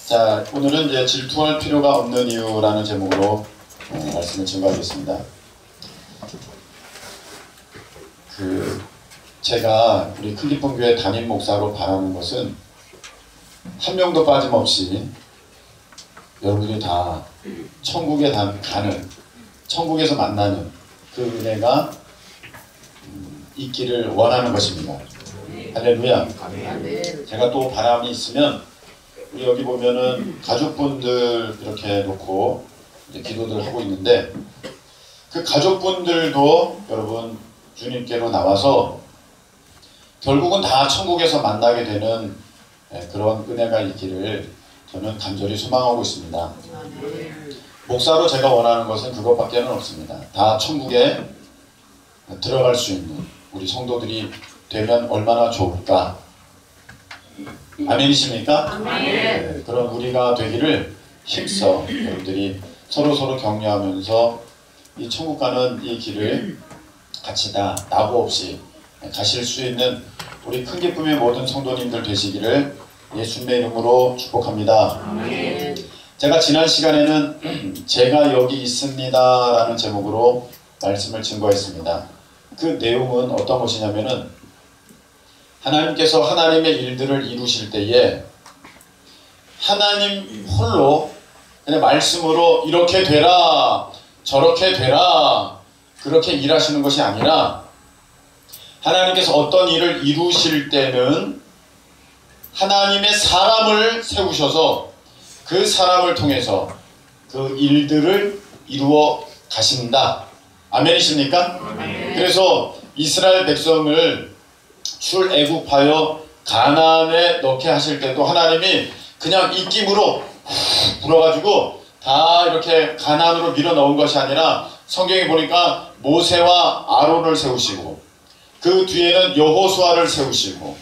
자, 오늘은 이제 질투할 필요가 없는 이유라는 제목으로 말씀을 증거하겠습니다. 제가 우리 큰기쁨교회 담임 목사로 바라는 것은 한 명도 빠짐없이 여러분들이 다 천국에 가는, 천국에서 만나는 그 은혜가 있기를 원하는 것입니다. 할렐루야. 제가 또 바람이 있으면 우리 여기 보면은 가족분들 이렇게 놓고 이제 기도들 하고 있는데, 그 가족분들도 여러분 주님께로 나와서 결국은 다 천국에서 만나게 되는 그런 은혜가 있기를 저는 간절히 소망하고 있습니다. 목사로 제가 원하는 것은 그것밖에는 없습니다. 다 천국에 들어갈 수 있는 우리 성도들이 되면 얼마나 좋을까. 아멘이십니까? 네, 그런 우리가 되기를 힘써 여러분들이 서로 격려하면서 이 천국 가는 이 길을 같이 다 낙오 없이 가실 수 있는 우리 큰기쁨의 모든 성도님들 되시기를 예수님의 이름으로 축복합니다. 아멘. 제가 지난 시간에는 제가 여기 있습니다 라는 제목으로 말씀을 증거했습니다. 그 내용은 어떤 것이냐면은, 하나님께서 하나님의 일들을 이루실 때에 하나님 홀로 그냥 말씀으로 이렇게 되라 저렇게 되라 그렇게 일하시는 것이 아니라, 하나님께서 어떤 일을 이루실 때는 하나님의 사람을 세우셔서 그 사람을 통해서 그 일들을 이루어 가신다. 아멘이십니까? 아멘. 그래서 이스라엘 백성을 출애굽하여 가나안에 넣게 하실 때도 하나님이 그냥 입김으로 불어가지고 다 이렇게 가나안으로 밀어 넣은 것이 아니라, 성경에 보니까 모세와 아론을 세우시고 그 뒤에는 여호수아를 세우시고,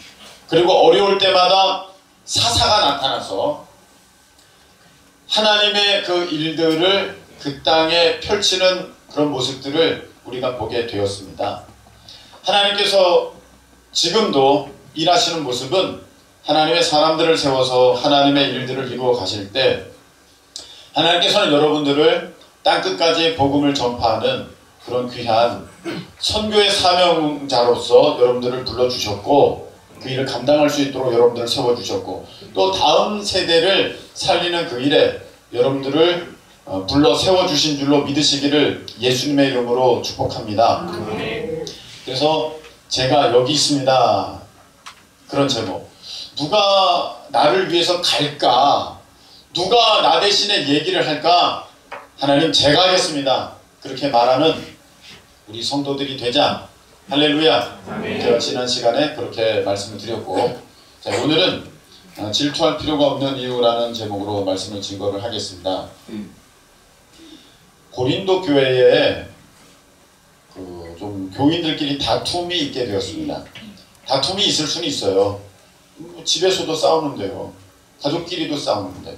그리고 어려울 때마다 사사가 나타나서 하나님의 그 일들을 그 땅에 펼치는 그런 모습들을 우리가 보게 되었습니다. 하나님께서 지금도 일하시는 모습은 하나님의 사람들을 세워서 하나님의 일들을 이루어 가실 때, 하나님께서는 여러분들을 땅끝까지 복음을 전파하는 그런 귀한 선교의 사명자로서 여러분들을 불러주셨고, 그 일을 감당할 수 있도록 여러분들을 세워주셨고, 또 다음 세대를 살리는 그 일에 여러분들을 불러 세워주신 줄로 믿으시기를 예수님의 이름으로 축복합니다. 그래서 제가 여기 있습니다 그런 제목, 누가 나를 위해서 갈까, 누가 나 대신에 얘기를 할까, 하나님 제가 하겠습니다 그렇게 말하는 우리 성도들이 되자. 할렐루야. 아멘. 제가 지난 시간에 그렇게 말씀을 드렸고, 자, 오늘은 질투할 필요가 없는 이유라는 제목으로 말씀을 증거를 하겠습니다. 고린도 교회에 좀 교인들끼리 다툼이 있게 되었습니다. 다툼이 있을 수는 있어요. 집에서도 싸우는데요, 가족끼리도 싸우는데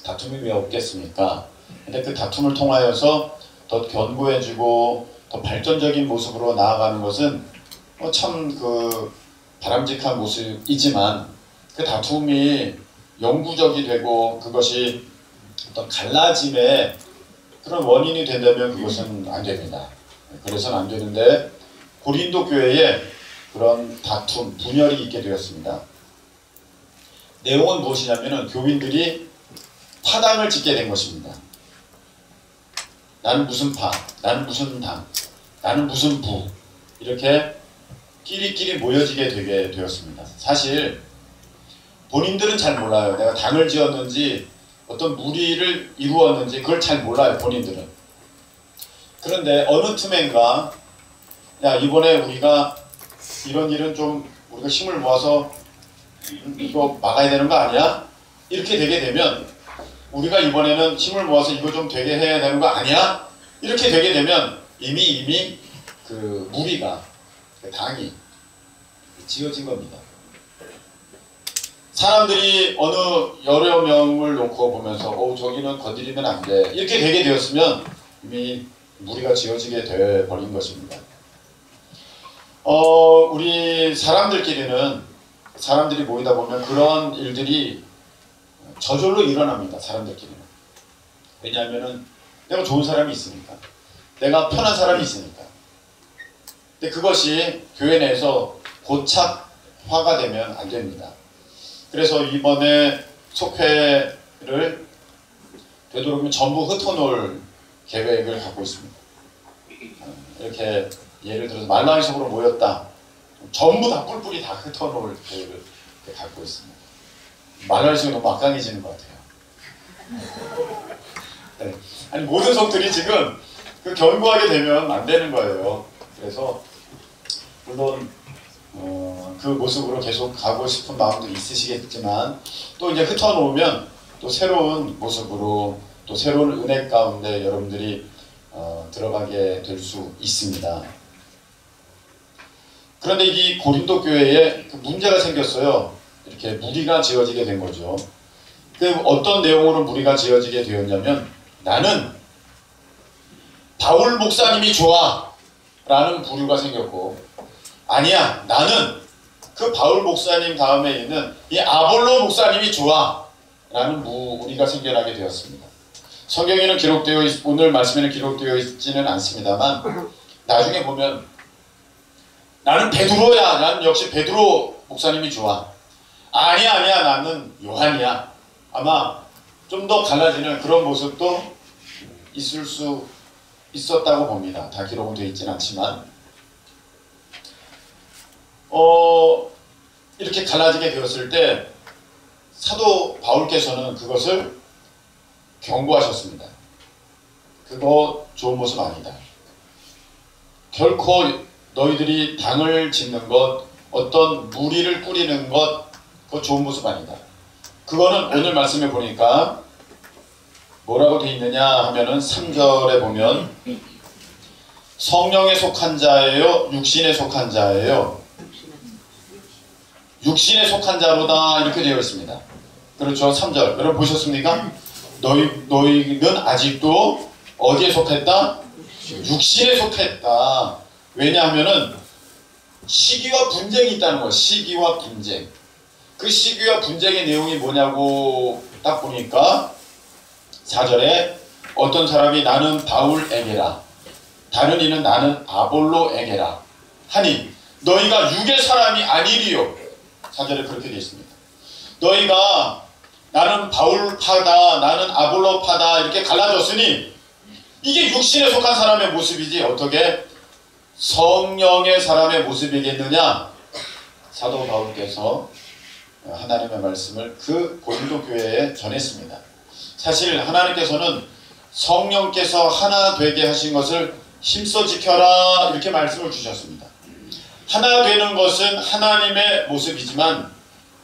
다툼이 왜 없겠습니까? 근데 그 다툼을 통하여서 더 견고해지고 더 발전적인 모습으로 나아가는 것은 참 바람직한 모습이지만, 그 다툼이 영구적이 되고 그것이 어떤 갈라짐의 그런 원인이 된다면 그것은 안 됩니다. 그래서는 안 되는데, 고린도 교회에 그런 다툼, 분열이 있게 되었습니다. 내용은 무엇이냐면은 교인들이 파당을 짓게 된 것입니다. 나는 무슨 파, 나는 무슨 당, 나는 무슨 부, 이렇게 끼리끼리 모여지게 되게 되었습니다. 사실 본인들은 잘 몰라요. 내가 당을 지었는지 어떤 무리를 이루었는지 그걸 잘 몰라요, 본인들은. 그런데 어느 틈엔가, 야, 이번에 우리가 이런 일은 좀 우리가 힘을 모아서 이거 막아야 되는 거 아니야? 이렇게 되게 되면, 우리가 이번에는 힘을 모아서 이거 좀 되게 해야 되는 거 아니야? 이렇게 되게 되면 이미 그 무리가, 그 당이 지어진 겁니다. 사람들이 어느 여러 명을 놓고 보면서 저기는 건드리면 안 돼, 이렇게 되게 되었으면 이미 무리가 지어지게 되어버린 것입니다. 우리 사람들끼리는, 사람들이 모이다 보면 그런 일들이 저절로 일어납니다. 사람들끼리는. 왜냐하면은 내가 좋은 사람이 있으니까. 내가 편한 사람이 있으니까. 근데 그것이 교회 내에서 고착화가 되면 안 됩니다. 그래서 이번에 속회를 되도록이면 전부 흩어놓을 계획을 갖고 있습니다. 이렇게 예를 들어서 말라이석으로 모였다. 전부 다 뿔뿔이 다 흩어놓을 계획을 갖고 있습니다. 말라이석이 너무 막강해지는 것 같아요. 네. 아니 모든 속들이 지금 그 견고하게 되면 안 되는 거예요. 그래서 물론 그 모습으로 계속 가고 싶은 마음도 있으시겠지만 또 이제 흩어놓으면 또 새로운 모습으로 또 새로운 은혜 가운데 여러분들이 들어가게 될 수 있습니다. 그런데 이 고린도 교회에 그 문제가 생겼어요. 이렇게 무리가 지어지게 된 거죠. 그 어떤 내용으로 무리가 지어지게 되었냐면 나는 바울 목사님이 좋아 라는 부류가 생겼고 아니야 나는 그 바울 목사님 다음에 있는 이 아볼로 목사님이 좋아 라는 무리가 생겨나게 되었습니다. 성경에는 기록되어 오늘 말씀에는 기록되어 있지는 않습니다만 나중에 보면 나는 베드로야 나는 역시 베드로 목사님이 좋아 아니야 나는 요한이야 아마 좀 더 갈라지는 그런 모습도 있을 수 있었다고 봅니다. 다 기록은 되어 있지는 않지만 이렇게 갈라지게 되었을 때 사도 바울께서는 그것을 경고하셨습니다. 그거 좋은 모습 아니다. 결코 너희들이 당을 짓는 것, 어떤 무리를 꾸리는 것, 그거 좋은 모습 아니다. 그거는 오늘 말씀에 보니까 뭐라고 되어 있느냐 하면은 3절에 보면 성령에 속한 자예요? 육신에 속한 자예요? 육신에 속한 자로다 이렇게 되어 있습니다. 그렇죠. 3절 여러분 보셨습니까? 너희는 아직도 어디에 속했다? 육신에 속했다. 왜냐하면은 시기와 분쟁이 있다는 거예요. 시기와 분쟁. 그 시기와 분쟁의 내용이 뭐냐고 딱 보니까 4절에 어떤 사람이 나는 바울에게라 다른 이는 나는 아볼로에게라 하니 너희가 육의 사람이 아니리요. 4절에 그렇게 되어 있습니다. 너희가 나는 바울파다 나는 아볼로파다 이렇게 갈라졌으니 이게 육신에 속한 사람의 모습이지 어떻게 성령의 사람의 모습이겠느냐. 사도 바울께서 하나님의 말씀을 그 고린도 교회에 전했습니다. 사실 하나님께서는 성령께서 하나 되게 하신 것을 힘써 지켜라 이렇게 말씀을 주셨습니다. 하나 되는 것은 하나님의 모습이지만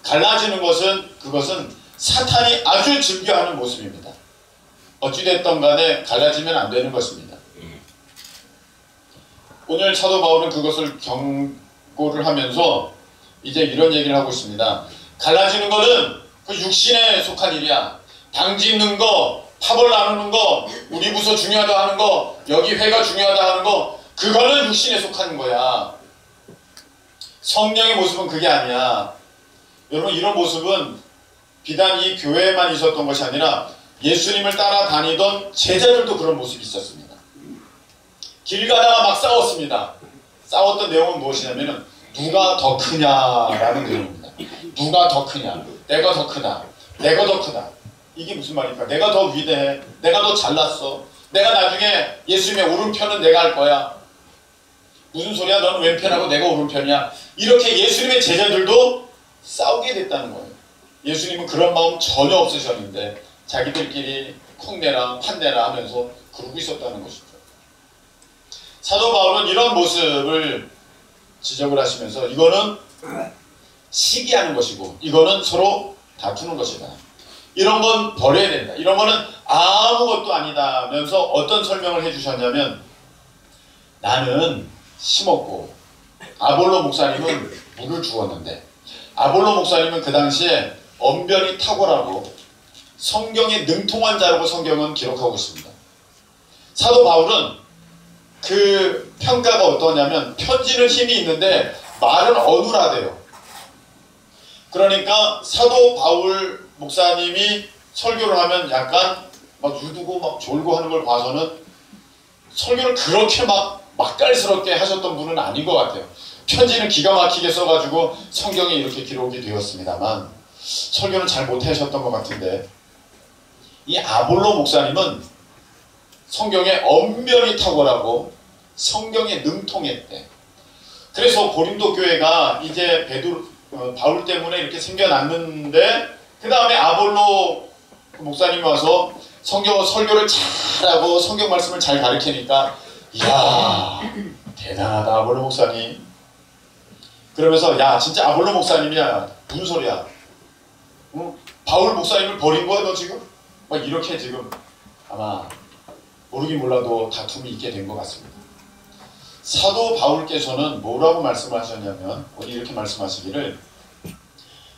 갈라지는 것은 그것은 사탄이 아주 즐겨하는 모습입니다. 어찌됐든 간에 갈라지면 안 되는 것입니다. 오늘 사도 바울은 그것을 경고를 하면서 이제 이런 얘기를 하고 있습니다. 갈라지는 것은 그 육신에 속한 일이야. 당 짓는 거, 파벌 나누는 거, 우리 부서 중요하다 하는 거, 여기 회가 중요하다 하는 거, 그거는 육신에 속한 거야. 성령의 모습은 그게 아니야. 여러분 이런 모습은 비단 이 교회에만 있었던 것이 아니라 예수님을 따라다니던 제자들도 그런 모습이 있었습니다. 길 가다가 막 싸웠습니다. 싸웠던 내용은 무엇이냐면 누가 더 크냐라는 내용입니다. 누가 더 크냐, 내가 더 크다, 내가 더 크다. 이게 무슨 말입니까? 내가 더 위대해, 내가 더 잘났어, 내가 나중에 예수님의 오른편은 내가 할 거야. 무슨 소리야? 너는 왼편하고 내가 오른편이야. 이렇게 예수님의 제자들도 싸우게 됐다는 거예요. 예수님은 그런 마음 전혀 없으셨는데 자기들끼리 콩내라 판내라 하면서 그러고 있었다는 것이죠. 사도 바울은 이런 모습을 지적을 하시면서 이거는 시기하는 것이고 이거는 서로 다투는 것이다. 이런 건 버려야 된다. 이런 거는 아무것도 아니다면서 어떤 설명을 해주셨냐면 나는 심었고 아볼로 목사님은 물을 주었는데 아볼로 목사님은 그 당시에 언변이 탁월하고 성경에 능통한 자라고 성경은 기록하고 있습니다. 사도 바울은 그 평가가 어떠냐면 편지는 힘이 있는데 말은 어눌하대요. 그러니까 사도 바울 목사님이 설교를 하면 약간 막 유두고 막 졸고 하는 걸 봐서는 설교를 그렇게 막 맛깔스럽게 하셨던 분은 아닌 것 같아요. 편지는 기가 막히게 써가지고 성경에 이렇게 기록이 되었습니다만 설교는 잘 못하셨던 것 같은데, 이 아볼로 목사님은 성경에 엄연히 탁월하고 성경에 능통했대. 그래서 고린도 교회가 이제 바울 때문에 이렇게 생겨났는데, 그 다음에 아볼로 목사님이 와서 설교를 잘하고 성경 말씀을 잘 가르치니까, 이야 대단하다 아볼로 목사님. 그러면서 야 진짜 아볼로 목사님이야, 무슨 소리야, 응? 바울 목사님을 버린 거야 너 지금? 막 이렇게 지금 아마 모르긴 몰라도 다툼이 있게 된 것 같습니다. 사도 바울께서는 뭐라고 말씀을 하셨냐면, 오늘 이렇게 말씀하시기를,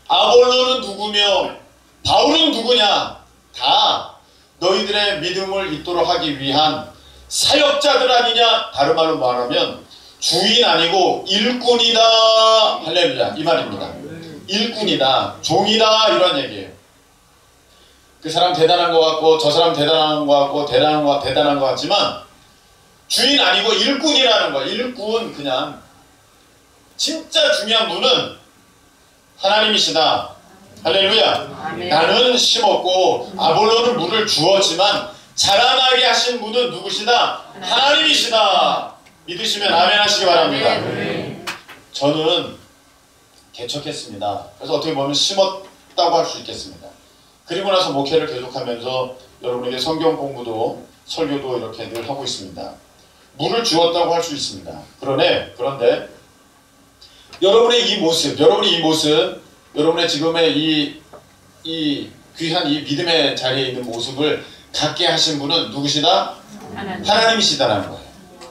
아볼로는 누구며 바울은 누구냐, 다 너희들의 믿음을 잇도록 하기 위한 사역자들 아니냐. 다른 말로 말하면 주인 아니고 일꾼이다. 할렐루야, 이 말입니다. 일꾼이다, 종이다, 이런 얘기예요. 그 사람 대단한 것 같고 저 사람 대단한 것 같고 대단한 것 같지만 주인 아니고 일꾼이라는 거예요. 일꾼. 그냥 진짜 중요한 분은 하나님이시다. 할렐루야. 아멘. 나는 심었고 아볼로는 물을 주었지만 자라나게 하신 분은 누구시다? 하나님이시다. 믿으시면 아멘 하시기 바랍니다. 아멘. 저는 개척했습니다. 그래서 어떻게 보면 심었다고 할 수 있겠습니다. 그리고 나서 목회를 계속하면서 여러분에게 성경 공부도 설교도 이렇게 늘 하고 있습니다. 물을 주었다고 할 수 있습니다. 그런데 여러분의 이 모습, 여러분의 지금의 이 귀한 이 믿음의 자리에 있는 모습을 갖게 하신 분은 누구시다? 하나님이시다라는 거예요.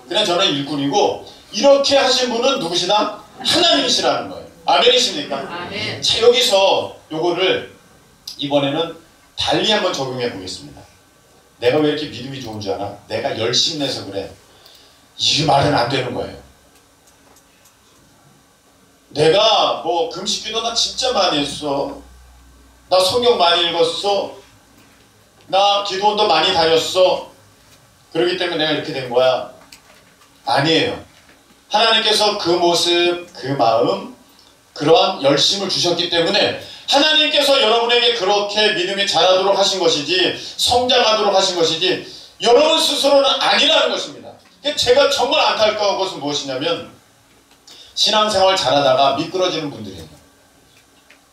그냥 저는 일꾼이고, 이렇게 하신 분은 누구시다? 하나님이시라는 거예요. 아멘이십니까? 아멘. 자, 여기서 요거를 이번에는 달리 한번 적용해 보겠습니다. 내가 왜 이렇게 믿음이 좋은 줄 알아? 내가 열심히 내서 그래. 이 말은 안 되는 거예요. 내가 뭐 금식기도 나 진짜 많이 했어. 나 성경 많이 읽었어. 나 기도원도 많이 다녔어. 그렇기 때문에 내가 이렇게 된 거야. 아니에요. 하나님께서 그 모습, 그 마음, 그러한 열심을 주셨기 때문에 하나님께서 여러분에게 그렇게 믿음이 자라도록 하신 것이지, 성장하도록 하신 것이지 여러분 스스로는 아니라는 것입니다. 제가 정말 안타까운 것은 무엇이냐면, 신앙생활 잘하다가 미끄러지는 분들이에요.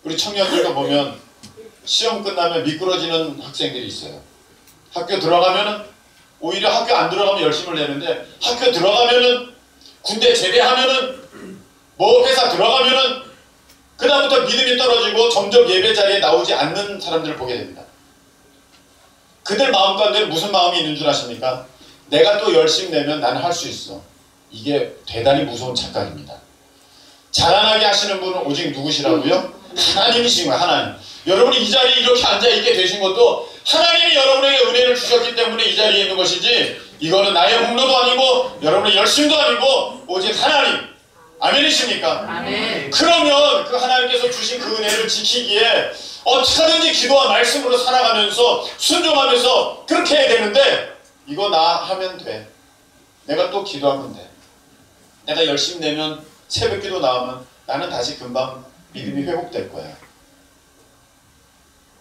우리 청년들도 보면 시험 끝나면 미끄러지는 학생들이 있어요. 학교 들어가면은, 오히려 학교 안 들어가면 열심을 내는데 학교 들어가면은, 군대 제대하면은, 뭐 회사 들어가면은 그 다음부터 믿음이 떨어지고 점점 예배 자리에 나오지 않는 사람들을 보게 됩니다. 그들 마음 가운데 무슨 마음이 있는 줄 아십니까? 내가 또 열심히 내면 나는 할 수 있어. 이게 대단히 무서운 착각입니다. 자라나게 하시는 분은 오직 누구시라고요? 하나님이신 거예요. 하나님. 여러분이 이 자리에 이렇게 앉아있게 되신 것도 하나님이 여러분에게 은혜를 주셨기 때문에 이 자리에 있는 것이지, 이거는 나의 공로도 아니고 여러분의 열심도 아니고 오직 하나님. 아멘이십니까? 아멘. 그러면 그 하나님께서 주신 그 은혜를 지키기에 어떻게든지 기도와 말씀으로 살아가면서 순종하면서 그렇게 해야 되는데, 이거 나 하면 돼. 내가 또 기도하면 돼. 내가 열심히 내면 새벽기도 나오면 나는 다시 금방 믿음이 회복될 거야.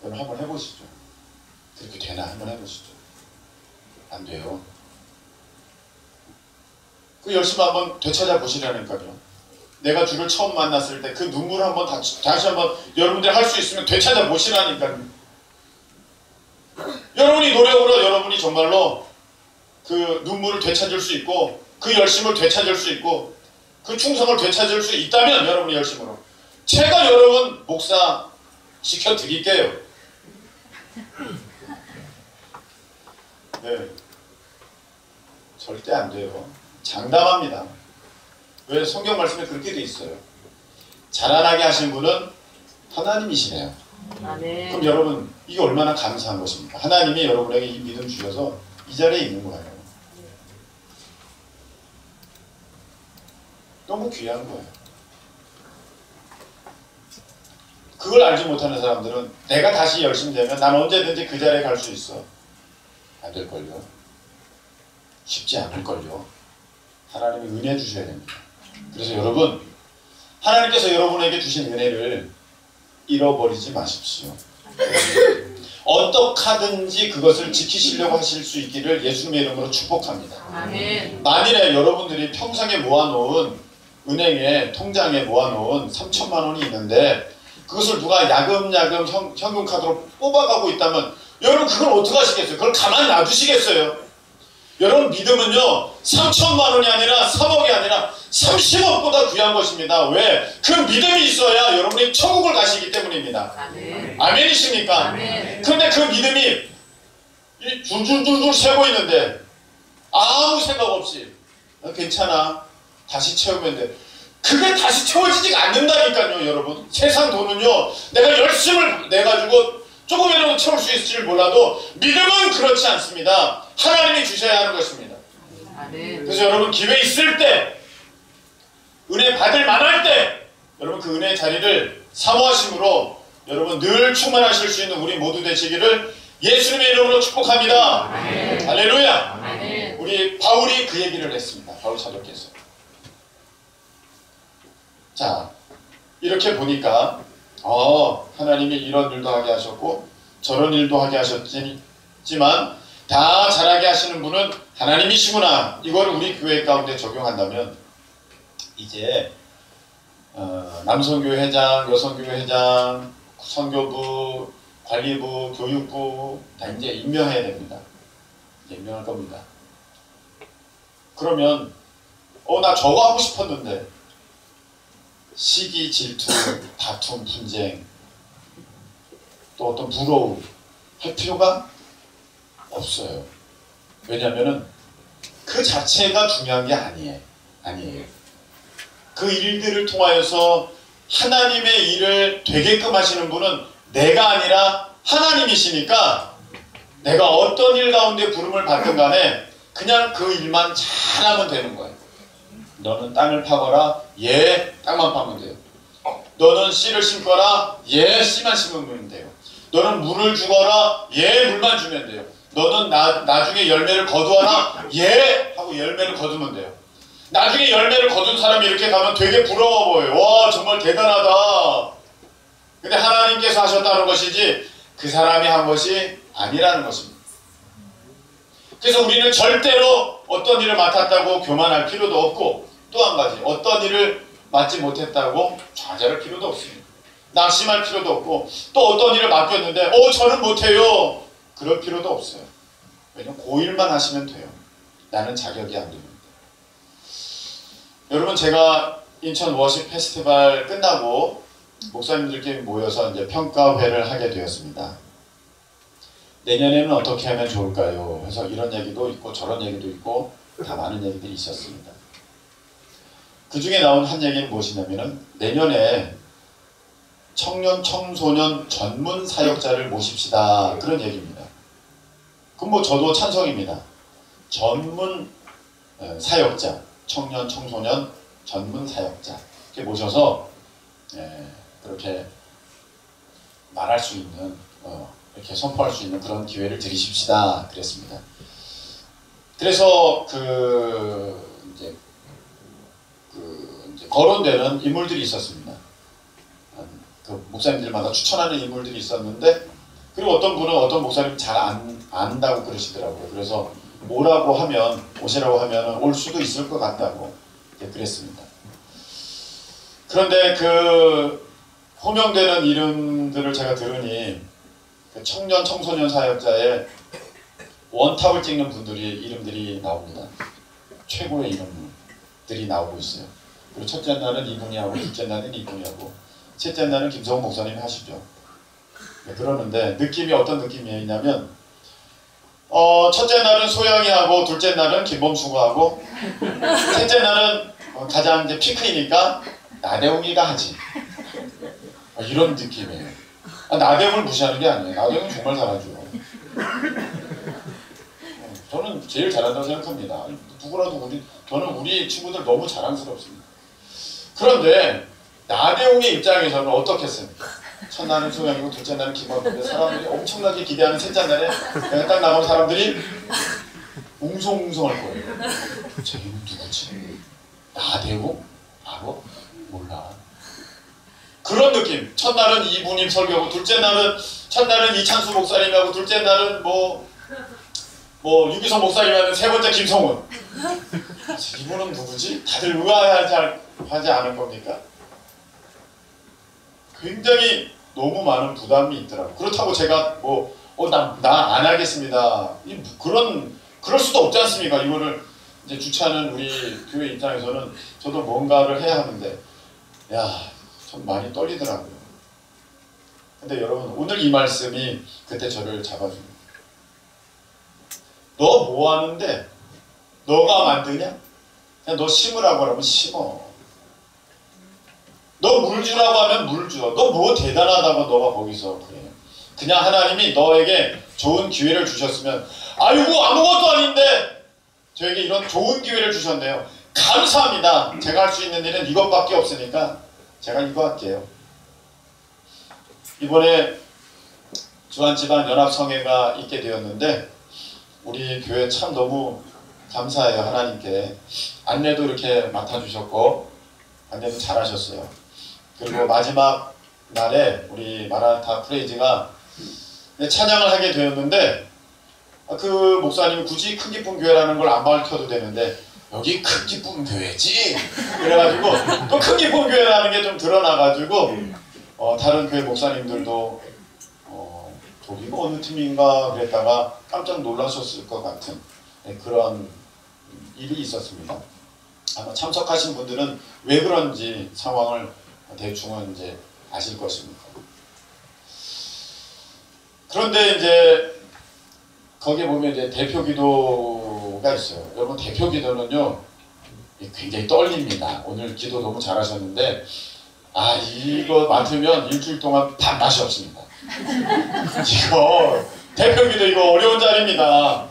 여러분 한번 해보시죠. 그렇게 되나 한번 해보시죠. 안 돼요. 그 열심히 한번 되찾아 보시라니까요. 내가 주를 처음 만났을 때 그 눈물을 한번 다시 한번 여러분들이 할 수 있으면 되찾아 보시라니까요. 여러분이 노력으로 여러분이 정말로 그 눈물을 되찾을 수 있고, 그 열심을 되찾을 수 있고, 그 충성을 되찾을 수 있다면 여러분의 열심으로 제가 여러분 목사 시켜드릴게요. 네, 절대 안 돼요. 장담합니다. 왜? 성경 말씀에 그렇게 돼 있어요. 자라나게 하신 분은 하나님이시네요. 아멘. 그럼 여러분 이게 얼마나 감사한 것입니까? 하나님이 여러분에게 이 믿음 주셔서 이 자리에 있는 거예요. 너무 귀한 거예요. 그걸 알지 못하는 사람들은 내가 다시 열심히 되면 난 언제든지 그 자리에 갈 수 있어. 안 될걸요. 쉽지 않을걸요. 하나님이 은혜 주셔야 됩니다. 그래서 여러분, 하나님께서 여러분에게 주신 은혜를 잃어버리지 마십시오. 어떻게든지 그것을 지키시려고 하실 수 있기를 예수님의 이름으로 축복합니다. 아멘. 만일에 여러분들이 평생에 모아놓은 은행에 통장에 모아놓은 3천만 원이 있는데 그것을 누가 야금야금 현금카드로 뽑아가고 있다면 여러분 그걸 어떻게 하시겠어요? 그걸 가만 놔두시겠어요? 여러분 믿음은요 3천만 원이 아니라 3억이 아니라 30억보다 귀한 것입니다. 왜? 그 믿음이 있어야 여러분이 천국을 가시기 때문입니다. 아멘. 아멘이십니까? 아멘. 그런데 그 믿음이 줄줄줄줄 새고 있는데 아무 생각 없이 괜찮아 다시 채우면 돼. 그게 다시 채워지지가 않는다니까요. 여러분 세상 돈은요 내가 열심을 내가지고 조금이라도 채울 수 있을지 몰라도 믿음은 그렇지 않습니다. 하나님이 주셔야 하는 것입니다. 아멘. 그래서 여러분 기회 있을 때 은혜 받을 만할 때 여러분 그 은혜의 자리를 사모하심으로 여러분 늘 충만하실 수 있는 우리 모두 되시기를 예수님의 이름으로 축복합니다. 아멘. 할렐루야. 아멘. 우리 바울이 그 얘기를 했습니다. 바울 사도께서. 자 이렇게 보니까 하나님이 이런 일도 하게 하셨고 저런 일도 하게 하셨지만 다 잘하게 하시는 분은 하나님이시구나. 이걸 우리 교회 가운데 적용한다면 이제 남성교회 회장, 여성교회 회장, 선교부, 관리부, 교육부 다 이제 임명해야 됩니다. 이제 임명할 겁니다. 그러면 나 저거 하고 싶었는데 시기, 질투, 다툼, 분쟁 또 어떤 부러움 할 필요가 없어요. 왜냐하면 그 자체가 중요한 게 아니에요. 그 일들을 통하여서 하나님의 일을 되게끔 하시는 분은 내가 아니라 하나님이시니까 내가 어떤 일 가운데 부름을 받든 간에 그냥 그 일만 잘하면 되는 거예요. 너는 땅을 파거라. 예, 땅만 파면 돼요. 너는 씨를 심거라. 예, 씨만 심으면 돼요. 너는 물을 주거라. 예, 물만 주면 돼요. 너는 나중에 열매를 거두어라. 예, 하고 열매를 거두면 돼요. 나중에 열매를 거둔 사람이 이렇게 가면 되게 부러워 보여요. 와, 정말 대단하다. 근데 하나님께서 하셨다는 것이지 그 사람이 한 것이 아니라는 것입니다. 그래서 우리는 절대로 어떤 일을 맡았다고 교만할 필요도 없고 또 한 가지 어떤 일을 맡지 못했다고 좌절할 필요도 없습니다. 낙심할 필요도 없고 또 어떤 일을 맡겼는데 저는 못해요. 그럴 필요도 없어요. 왜냐면 그 일만 하시면 돼요. 나는 자격이 안 됩니다. 여러분 제가 인천 워십 페스티벌 끝나고 목사님들끼리 모여서 이제 평가회를 하게 되었습니다. 내년에는 어떻게 하면 좋을까요? 그래서 이런 얘기도 있고 저런 얘기도 있고 다 많은 얘기들이 있었습니다. 그 중에 나온 한 얘기는 무엇이냐면은 내년에 청년 청소년 전문 사역자를 모십시다 그런 얘기입니다. 그럼 뭐 저도 찬성입니다. 전문 사역자, 청년 청소년 전문 사역자 이렇게 모셔서 그렇게 말할 수 있는 이렇게 선포할 수 있는 그런 기회를 드리십시다 그랬습니다. 그래서 이제 거론되는 인물들이 있었습니다. 그 목사님들마다 추천하는 인물들이 있었는데 그리고 어떤 분은 어떤 목사님 잘 안다고 그러시더라고요. 그래서 오라고 하면 오시라고 하면 올 수도 있을 것 같다고 그랬습니다. 그런데 그 호명되는 이름들을 제가 들으니 그 청년 청소년 사역자의 원탑을 찍는 분들이 이름들이 나옵니다. 최고의 이름들이 나오고 있어요. 그리고 첫째 날은 이분이 하고 둘째 날은 이분이 하고 셋째 날은 김성훈 목사님이 하시죠. 네, 그러는데 느낌이 어떤 느낌이냐면 첫째 날은 소영이 하고 둘째 날은 김범수가 하고 셋째 날은 가장 이제 피크이니까 나대웅이가 하지. 이런 느낌이에요. 나대웅을 무시하는 게 아니에요. 나대웅은 정말 잘하죠. 저는 제일 잘한다고 생각합니다. 누구라도 저는 우리 친구들 너무 자랑스럽습니다. 그런데 나대웅의 입장에서는 어떻겠습니까? 첫날은 소양이고 둘째 날은 김원근인데 사람들이 엄청나게 기대하는 셋째 날에 그냥 딱 나가면 사람들이 웅성웅성할 거예요. 쟤는 누구지? 나대웅? 알아? 몰라. 그런 느낌. 첫날은 이분임 설교하고 첫날은 이찬수 목사님하고 둘째 날은 유기성 목사님하고 세 번째 김성훈. 이분은 누구지? 다들 의아하지 않은 겁니까? 굉장히 너무 많은 부담이 있더라고요. 그렇다고 제가 나 안 하겠습니다. 그럴 수도 없지 않습니까? 이거를 이제 주최하는 우리 교회 입장에서는 저도 뭔가를 해야 하는데, 좀 많이 떨리더라고요. 근데 여러분, 오늘 이 말씀이 그때 저를 잡아줍니다. 너 뭐 하는데? 너가 만드냐? 그냥 너 심으라고 하면 심어. 너 물 주라고 하면 물 줘. 너 뭐 대단하다고 너가 거기서 그래. 그냥 하나님이 너에게 좋은 기회를 주셨으면, 아이고 아무것도 아닌데 저에게 이런 좋은 기회를 주셨네요. 감사합니다. 제가 할 수 있는 일은 이것밖에 없으니까 제가 이거 할게요. 이번에 주한지방연합성회가 있게 되었는데 우리 교회 참 너무 감사해요. 하나님께 안내도 이렇게 맡아주셨고 안내도 잘하셨어요. 그리고 마지막 날에 우리 마라나타 프레이즈가 찬양을 하게 되었는데 그 목사님이 굳이 큰 기쁨 교회라는 걸 안 밝혀도 되는데 여기 큰 기쁨 교회지? 그래가지고 또 큰 기쁨 교회라는 게 좀 드러나가지고 다른 교회 목사님들도 저기 어느 팀인가 그랬다가 깜짝 놀라셨을 것 같은 그런 일이 있었습니다. 아마 참석하신 분들은 왜 그런지 상황을 대충은 이제 아실 것입니다. 그런데 이제 거기에 보면 이제 대표 기도가 있어요. 여러분 대표 기도는요 굉장히 떨립니다. 오늘 기도 너무 잘하셨는데 이거 맡으면 일주일 동안 밥맛이 없습니다. 이거 대표 기도 이거 어려운 자리입니다.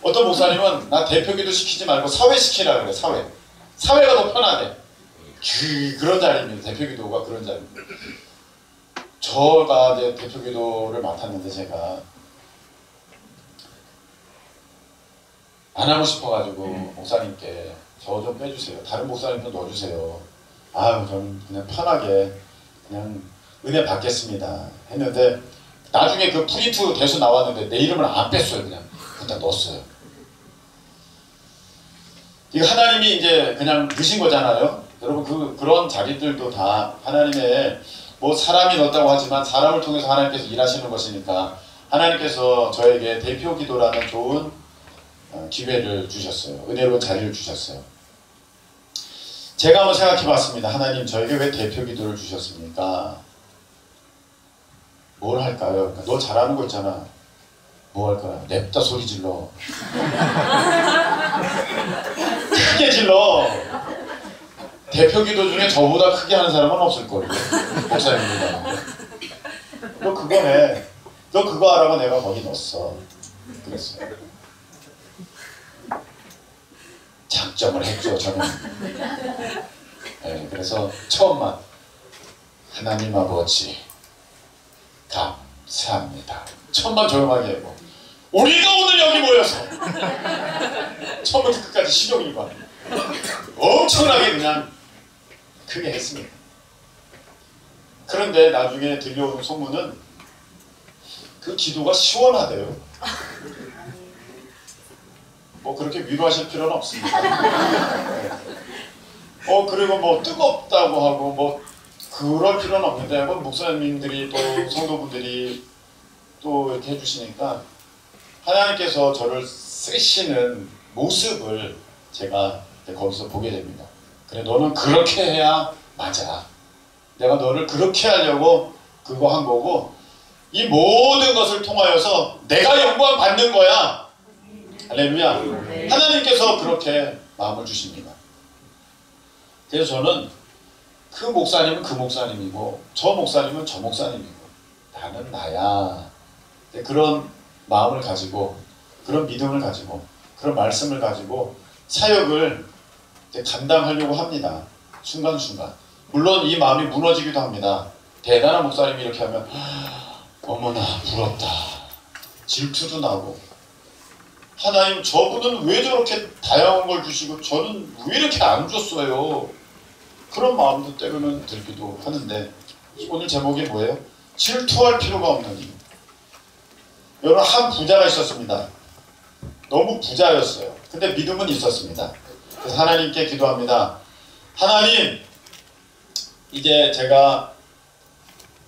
어떤 목사님은 나 대표 기도 시키지 말고 사회 시키라 그래. 사회가 더 편하대. 그런 자리입니다. 대표 기도가 그런 자리입니다. 저가 이제 대표 기도를 맡았는데 제가 안 하고 싶어가지고 목사님께 저 좀 빼주세요. 다른 목사님도 넣어주세요. 저는 그냥 편하게 그냥 은혜 받겠습니다 했는데 나중에 그 프린트 대수 나왔는데 내 이름을 안 뺐어요. 그냥 그냥 넣었어요. 이거 하나님이 이제 그냥 넣으신 거잖아요. 여러분 그런 자리들도 다 하나님의 사람이 넣었다고 하지만 사람을 통해서 하나님께서 일하시는 것이니까 하나님께서 저에게 대표 기도라는 좋은 기회를 주셨어요. 은혜로운 자리를 주셨어요. 제가 한번 생각해 봤습니다. 하나님 저에게 왜 대표 기도를 주셨습니까? 뭘 할까요? 너 잘하는 거 있잖아. 뭐 할 거야? 냅다 소리 질러. 크게 질러. 대표 기도 중에 저보다 크게 하는 사람은 없을 거예요. 목사님입니다. 너 그거 해. 너 그거 하라고 내가 거기 넣었어. 그랬어요. 장점을 했죠, 저는. 그래서 처음만 하나님 아버지 감사합니다. 처음만 조용하게 하고 우리가 오늘 여기 모여서 처음부터 끝까지 신용일관 엄청나게 그냥 크게 했습니다. 그런데 나중에 들려오는 소문은 그 기도가 시원하대요. 그렇게 위로하실 필요는 없습니다. 그리고 뜨겁다고 하고 그럴 필요는 없는데 목사님들이 또 성도분들이 또 이렇게 해주시니까 하나님께서 저를 쓰시는 모습을 제가 거기서 보게 됩니다. 그래 너는 그렇게 해야 맞아. 내가 너를 그렇게 하려고 그거 한 거고 이 모든 것을 통하여서 내가 영광 받는 거야. 할렐루야. 하나님께서 그렇게 마음을 주십니다. 그래서 저는 그 목사님은 그 목사님이고 저 목사님은 저 목사님이고 나는 나야. 그런 마음을 가지고 그런 믿음을 가지고 그런 말씀을 가지고 사역을 감당하려고 합니다. 순간순간. 물론 이 마음이 무너지기도 합니다. 대단한 목사님이 이렇게 하면 어머나 부럽다. 질투도 나고, 하나님 저분은 왜 저렇게 다양한 걸 주시고 저는 왜 이렇게 안 줬어요. 그런 마음도 때로는 들기도 하는데, 오늘 제목이 뭐예요? 질투할 필요가 없는 이유. 여러분, 한 부자가 있었습니다. 너무 부자였어요. 근데 믿음은 있었습니다. 그래서 하나님께 기도합니다. 하나님, 이제 제가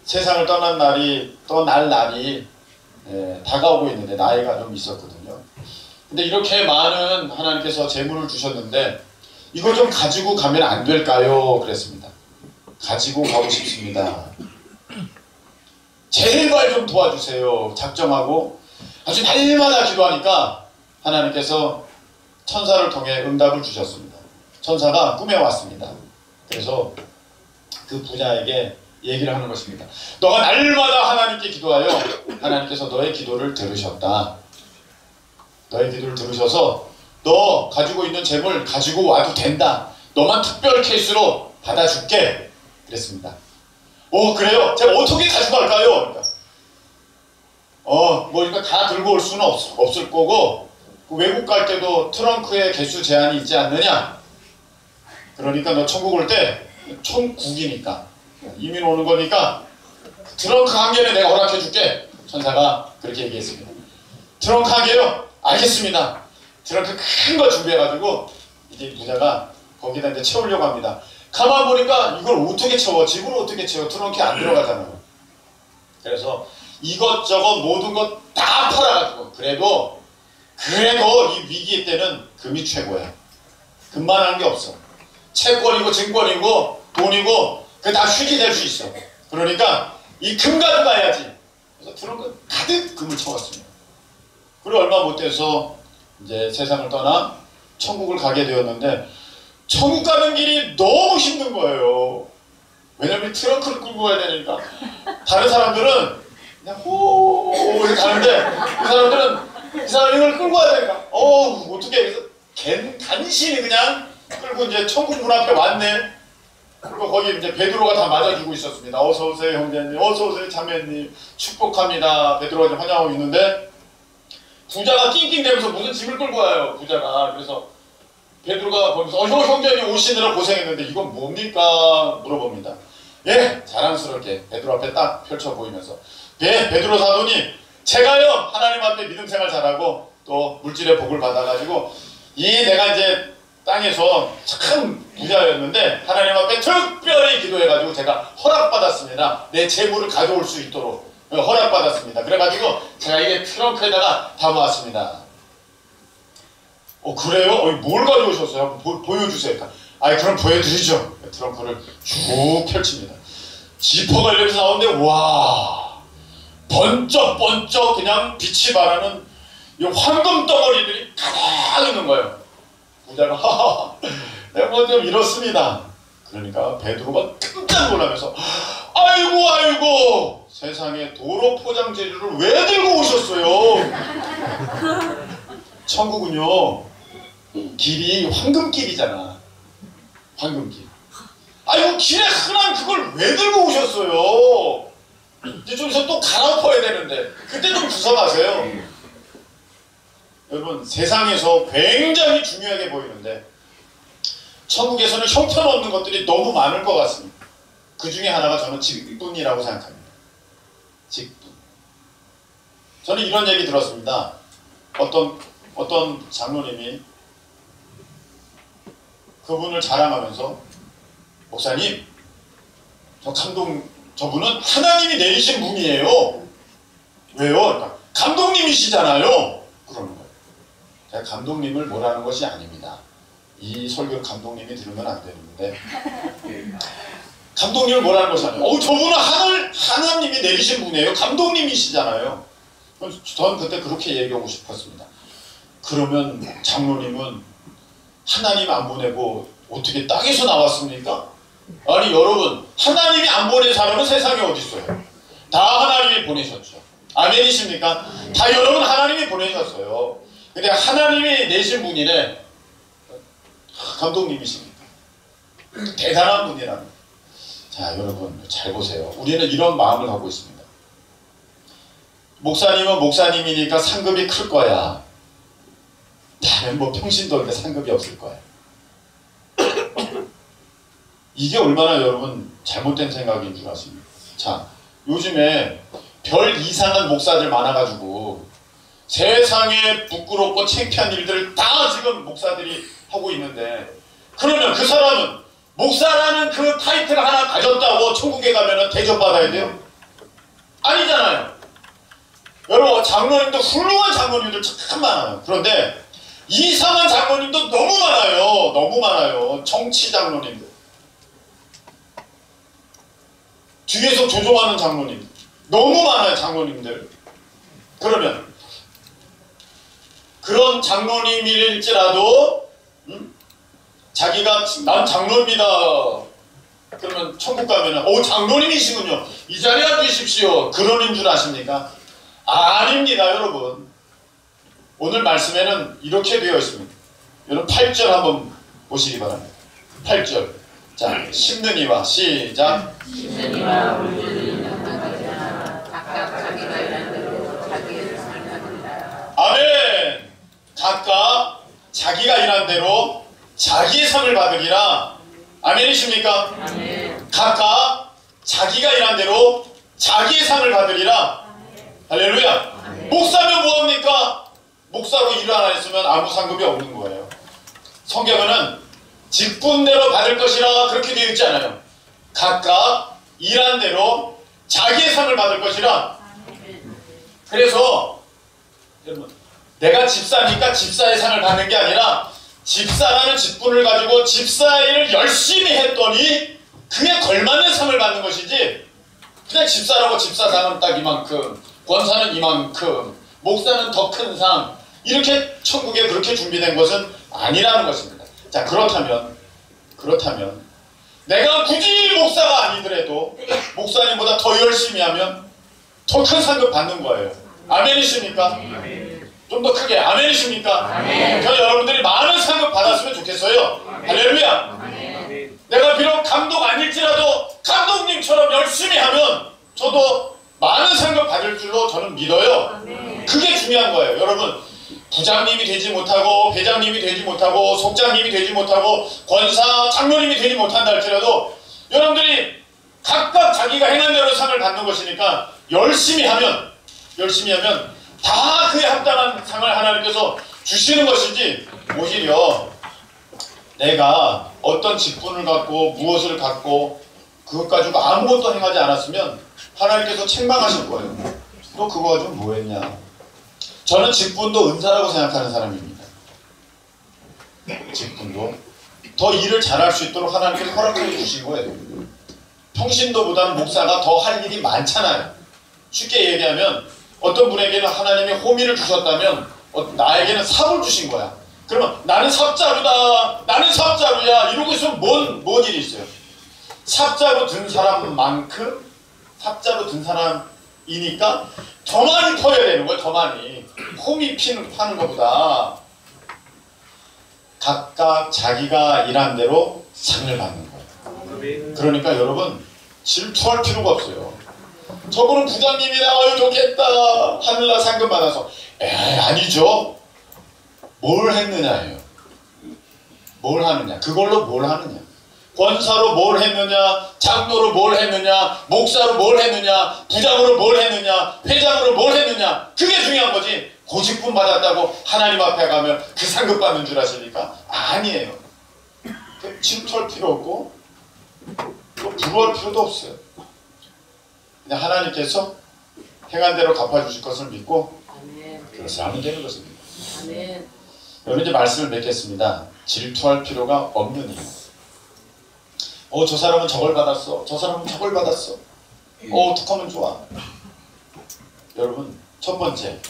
세상을 떠날 날이 다가오고 있는데, 나이가 좀 있었거든요. 근데 이렇게 많은 하나님께서 재물을 주셨는데 이거 좀 가지고 가면 안 될까요? 그랬습니다. 가지고 가고 싶습니다. 제발 좀 도와주세요. 작정하고 아주 날마다 기도하니까 하나님께서 천사를 통해 응답을 주셨습니다. 천사가 꿈에 왔습니다. 그래서 그 부자에게 얘기를 하는 것입니다. 너가 날마다 하나님께 기도하여 하나님께서 너의 기도를 들으셨다. 너의 기도를 들으셔서 너 가지고 있는 재물 가지고 와도 된다. 너만 특별 케이스로 받아줄게. 그랬습니다. 오, 그래요? 제가 어떻게 가져갈까요? 그러니까 그러니까 다 들고 올 수는 없을 거고, 외국 갈 때도 트렁크에 개수 제한이 있지 않느냐? 그러니까 너 천국 올 때, 천국이니까 이민 오는 거니까 트렁크 한 개는 내가 허락해 줄게. 천사가 그렇게 얘기했습니다. 트렁크 한 개요? 알겠습니다. 트렁크 큰 거 준비해가지고 이제 부자가 거기다 이제 채우려고 합니다. 가만 보니까 이걸 어떻게 채워? 집으로 어떻게 채워? 트렁크에 안 들어가잖아요. 그래서 이것저것 모든 것 다 팔아가지고, 그래도 이 위기 때는 금이 최고야. 금만한 게 없어. 채권이고 증권이고 돈이고 그게 다 휴지 될 수 있어. 그러니까 이 금 가져가야지. 그래서 트렁크 가득 금을 채웠습니다. 그리고 얼마 못 돼서 이제 세상을 떠나 천국을 가게 되었는데, 천국 가는 길이 너무 힘든 거예요. 왜냐면 트렁크를 끌고 가야 되니까. 다른 사람들은 그냥 이렇게 가는데, 이 사람이 이걸 끌고 가야 되니까 어떻게 해서 간신히 그냥 끌고 이제 천국 문 앞에 왔네. 그리고 거기 이제 베드로가 다 맞아주고 있었습니다. 어서 오세요 형제님, 어서 오세요 자매님, 축복합니다. 베드로가 이제 환영하고 있는데, 부자가 낑낑대면서 무슨 짐을 끌고 와요, 부자가. 그래서 베드로가 보면서 형제님 오시느라 고생했는데 이건 뭡니까? 물어봅니다. 예, 자랑스럽게 베드로 앞에 딱 펼쳐 보이면서, 예, 베드로 사도님, 제가요 하나님 앞에 믿음 생활 잘하고 또 물질의 복을 받아가지고 내가 이제 땅에서 참 부자였는데 하나님 앞에 특별히 기도해가지고 제가 허락받았습니다. 내 재물을 가져올 수 있도록 허락받았습니다. 그래가지고 제가 이게 트렁크에다가 담아왔습니다. 그래요? 뭘 가져오셨어요? 보여주세요. 그럼 보여드리죠. 트렁크를 쭉 펼칩니다. 지퍼가 이렇게 나오는데, 와, 번쩍번쩍 그냥 빛이 발하는 이 황금 덩어리들이 가득 있는 거예요. 부자가 내가 뭐 좀 이렇습니다. 그러니까 베드로가 깜짝 놀라면서, 아이고 세상에 도로 포장 재료를 왜 들고 오셨어요? 천국은요 길이 황금길이잖아. 황금길. 길에 흔한 그걸 왜 들고 오셨어요? 이제 좀 있으면 또 갈아엎어야 되는데 그때 좀 주워가세요. 여러분, 세상에서 굉장히 중요하게 보이는데 천국에서는 형편없는 것들이 너무 많을 것 같습니다. 그 중에 하나가 저는 직분이라고 생각합니다. 직분. 저는 이런 얘기 들었습니다. 어떤 장로님이 그분을 자랑하면서, 목사님, 저분은 하나님이 내리신 분이에요. 왜요? 그러니까 감독님이시잖아요. 그러는 거예요. 제가 감독님을 뭐라는 것이 아닙니다. 이 설교를 감독님이 들으면 안 되는데, 감독님을 뭐라는 것이 아니에요. 저분은 하나님이 내리신 분이에요. 감독님이시잖아요. 전 그때 그렇게 얘기하고 싶었습니다. 그러면 장로님은 하나님 안 보내고 어떻게 땅에서 나왔습니까? 아니 여러분, 하나님이 안 보낸 사람은 세상에 어디 있어요? 다 하나님이 보내셨죠. 아멘이십니까? 다 여러분 하나님이 보내셨어요. 근데 하나님이 내신 분이래. 감독님이십니까? 대단한 분이라는. 자, 여러분 잘 보세요. 우리는 이런 마음을 갖고 있습니다. 목사님은 목사님이니까 상급이 클 거야. 나는 뭐 평신도인데 상급이 없을 거야. 이게 얼마나 여러분 잘못된 생각인 줄 아십니까? 자, 요즘에 별 이상한 목사들 많아가지고 세상에 부끄럽고 창피한 일들을 다 지금 목사들이 하고 있는데, 그러면 그 사람은 목사라는 그 타이틀 하나 가졌다고 천국에 가면은 대접받아야 돼요? 아니잖아요. 여러분, 장로님도 훌륭한 장로님들 참 많아요. 그런데 이상한 장로님도 너무 많아요. 너무 많아요. 정치 장로님들, 뒤에서 조종하는 장로님 너무 많아요. 장로님들. 그러면 그런 장로님일지라도 자기가 난 장로입니다. 그러면 천국 가면은 장로님이시군요. 이 자리에 앉으십시오. 그러는 줄 아십니까? 아닙니다, 여러분. 오늘 말씀에는 이렇게 되어 있습니다. 여러분 8절 한번 보시기 바랍니다. 8절. 자, 심는 이와 시작. 심는 이와 울주는 영광하자 각각 자기가 일한 대로 자기의 상을 받으리라. 아멘. 각각 자기가 일한 대로 자기의 상을 받으리라. 아멘이십니까? 아멘. 각각 자기가 일한 대로 자기의 상을 받으리라. 할렐루야. 아멘. 목사면 뭐합니까? 목사로 일을 안 했으면 아무 상급이 없는 거예요. 성경에는 직분대로 받을 것이라 그렇게 되어 있지 않아요. 각각 일한 대로 자기의 상을 받을 것이라. 그래서 여러분, 내가 집사니까 집사의 상을 받는 게 아니라 집사라는 직분을 가지고 집사일을 열심히 했더니 그에 걸맞는 상을 받는 것이지, 그냥 집사라고 집사상은 딱 이만큼, 권사는 이만큼, 목사는 더 큰 상, 이렇게 천국에 그렇게 준비된 것은 아니라는 것입니다. 자, 그렇다면 내가 굳이 목사가 아니더라도 목사님보다 더 열심히 하면 더 큰 상급 받는 거예요. 아멘이십니까? 좀 더 크게 아멘이십니까? 아멘. 저 여러분들이 많은 상급 받았으면 좋겠어요. 할렐루야. 내가 비록 감독 아닐지라도 감독님처럼 열심히 하면 저도 많은 상급 받을 줄로 저는 믿어요. 그게 중요한 거예요. 여러분, 부장님이 되지 못하고 회장님이 되지 못하고 속장님이 되지 못하고 권사 장로님이 되지 못한다 할지라도 여러분들이 각각 자기가 행한 대로 상을 받는 것이니까 열심히 하면 다 그에 합당한 상을 하나님께서 주시는 것이지, 오히려 내가 어떤 직분을 갖고 무엇을 갖고 그것 가지고 아무것도 행하지 않았으면 하나님께서 책망하실 거예요. 너 그거 가지고 뭐 했냐. 저는 직분도 은사라고 생각하는 사람입니다. 직분도 더 일을 잘할 수 있도록 하나님께서 허락해 주신 거예요. 평신도보다는 목사가 더 할 일이 많잖아요. 쉽게 얘기하면 어떤 분에게는 하나님이 호미를 주셨다면 나에게는 삽을 주신 거야. 그러면 나는 삽자루다, 나는 삽자루야 이러고 있으면 뭔 일이 있어요? 삽자루 든 사람만큼, 삽자루 든 사람이니까 더 많이 퍼야 되는 거예요. 더 많이. 호미 파는 것보다 각각 자기가 일한 대로 상을 받는 거예요. 그러니까 여러분, 질투할 필요가 없어요. 저분은 부장님이다, 어유 좋겠다, 하늘날 상금 받아서. 아니죠. 뭘 했느냐예요. 뭘 하느냐, 그걸로 뭘 하느냐. 권사로 뭘 했느냐, 장로로 뭘 했느냐, 목사로 뭘 했느냐, 부장으로 뭘 했느냐, 회장으로 뭘 했느냐, 그게 중요한 거지. 고직분 받았다고 하나님 앞에 가면 그 상급 받는 줄 아십니까? 아니에요. 질투할 필요 없고 또 부러울 필요도 없어요. 그냥 하나님께서 행한 대로 갚아주실 것을 믿고 그것을 하면 되는 것입니다. 아멘. 여러분, 이제 말씀을 맺겠습니다. 질투할 필요가 없는 이유. 저 사람은 저걸 받았어, 저 사람은 저걸 받았어, 어떡하면 좋아. 여러분, 첫 번째,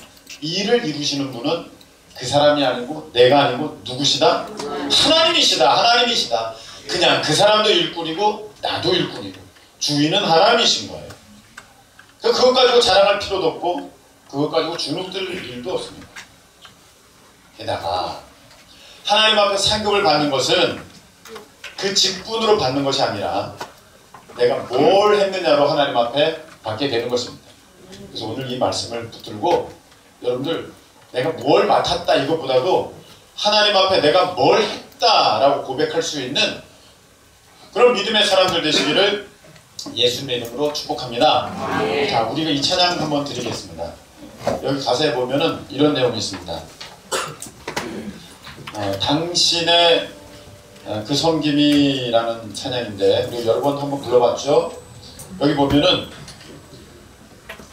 일을 이루시는 분은 그 사람이 아니고 내가 아니고 누구시다? 하나님이시다. 하나님이시다. 그냥 그 사람도 일꾼이고 나도 일꾼이고 주인은 하나님이신 거예요. 그것 가지고 자랑할 필요도 없고 그것 가지고 주눅들 일도 없습니다. 게다가 하나님 앞에 상급을 받는 것은 그 직분으로 받는 것이 아니라 내가 뭘 했느냐로 하나님 앞에 받게 되는 것입니다. 그래서 오늘 이 말씀을 붙들고 여러분들 내가 뭘 맡았다 이것보다도 하나님 앞에 내가 뭘 했다라고 고백할 수 있는 그런 믿음의 사람들 되시기를 예수님의 이름으로 축복합니다. 자, 우리가 이 찬양 한번 드리겠습니다. 여기 가사에 보면은 이런 내용이 있습니다. 당신의 그 섬김이라는 찬양인데 우리 여러 번 한번 불러봤죠. 여기 보면은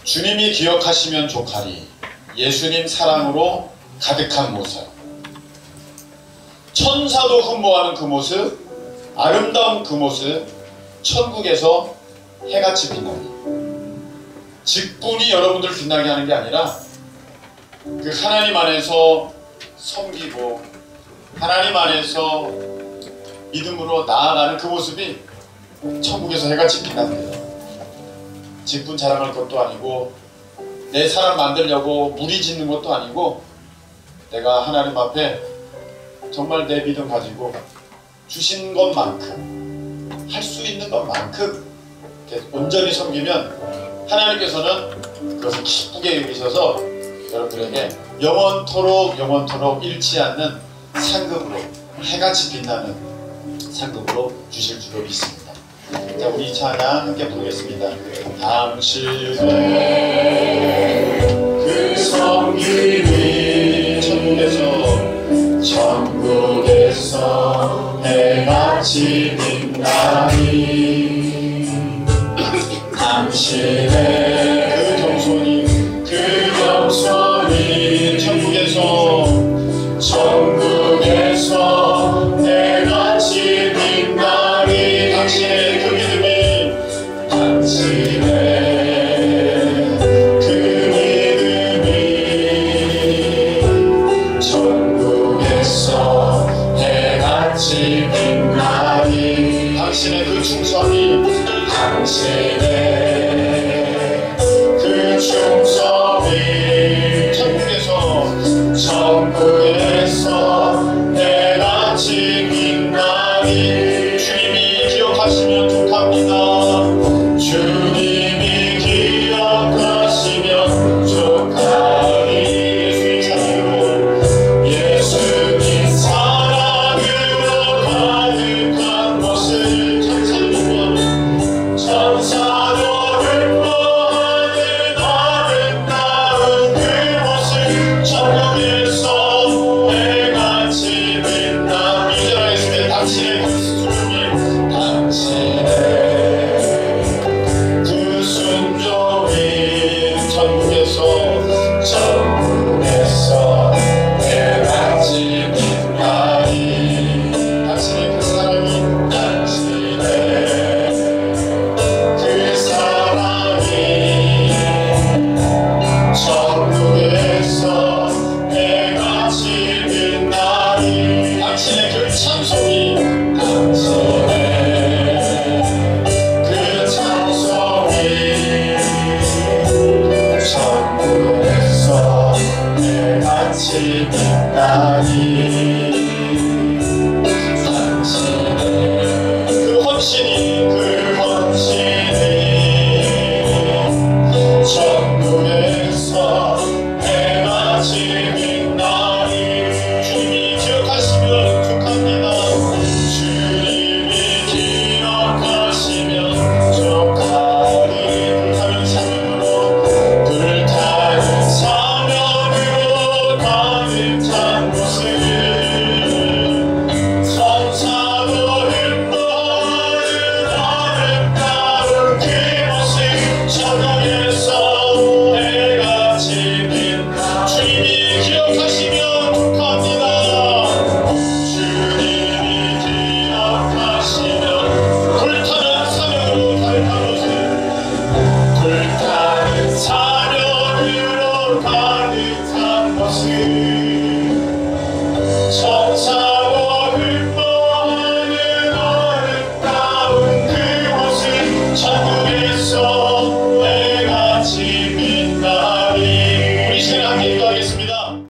주님이 기억하시면 족하리, 예수님 사랑으로 가득한 모습, 천사도 흠모하는 그 모습, 아름다운 그 모습, 천국에서 해같이 빛나리. 직분이 여러분들 빛나게 하는 게 아니라 그 하나님 안에서 섬기고 하나님 안에서 믿음으로 나아가는 그 모습이 천국에서 해같이 빛납니다. 직분 자랑할 것도 아니고 내 사람 만들려고 무리 짓는 것도 아니고 내가 하나님 앞에 정말 내 믿음 가지고 주신 것만큼 할 수 있는 것만큼 온전히 섬기면 하나님께서는 그것을 기쁘게 여기셔서 여러분들에게 영원토록 잃지 않는 상급으로 해같이 빛나는 상급으로 주실 줄로 믿습니다. 자, 우리 이 찬양 함께 부르겠습니다. 당신의 그 섬김이 천국에서 해같이 빛나리. 당신의 그 겸손이 천국에서 해같이 빛나리. 당신의 그 믿음이 천국에서 해같이 빛나리. 당신의 그 충성이 천국에서 해같이 빛나리. 주님이 기억하시면 족합니다. 주님이 기억하시면 족하리. 예수님 사랑으로 가득한 모습, 천사도 흠모하는 아름다운 그 모습, 천국에서 해같이 빛나. 이제라했으면 당신의 그 순종이 천국에서 해같이 빛나리. 당신의 그 사랑이 천국에서 해같이 빛나리. 당신의 그 찬송이 천국에서 해같이 빛나리. 당신의 그 헌신이 천국에서 해같이 빛나리. 주님이 기억하시면 족합니다. 주님이 기억하시면 족하리. 불타는 사명으로 가득한 모습, 천사도 흠모하는 아름다운 그 모습, 천국에서 해같이 빛나. 주님이 기억하시면 족합니다. 주님이 기억하시면 불타는 사명으로 가득한 모습, 불타는 사명으로 가득한 모습,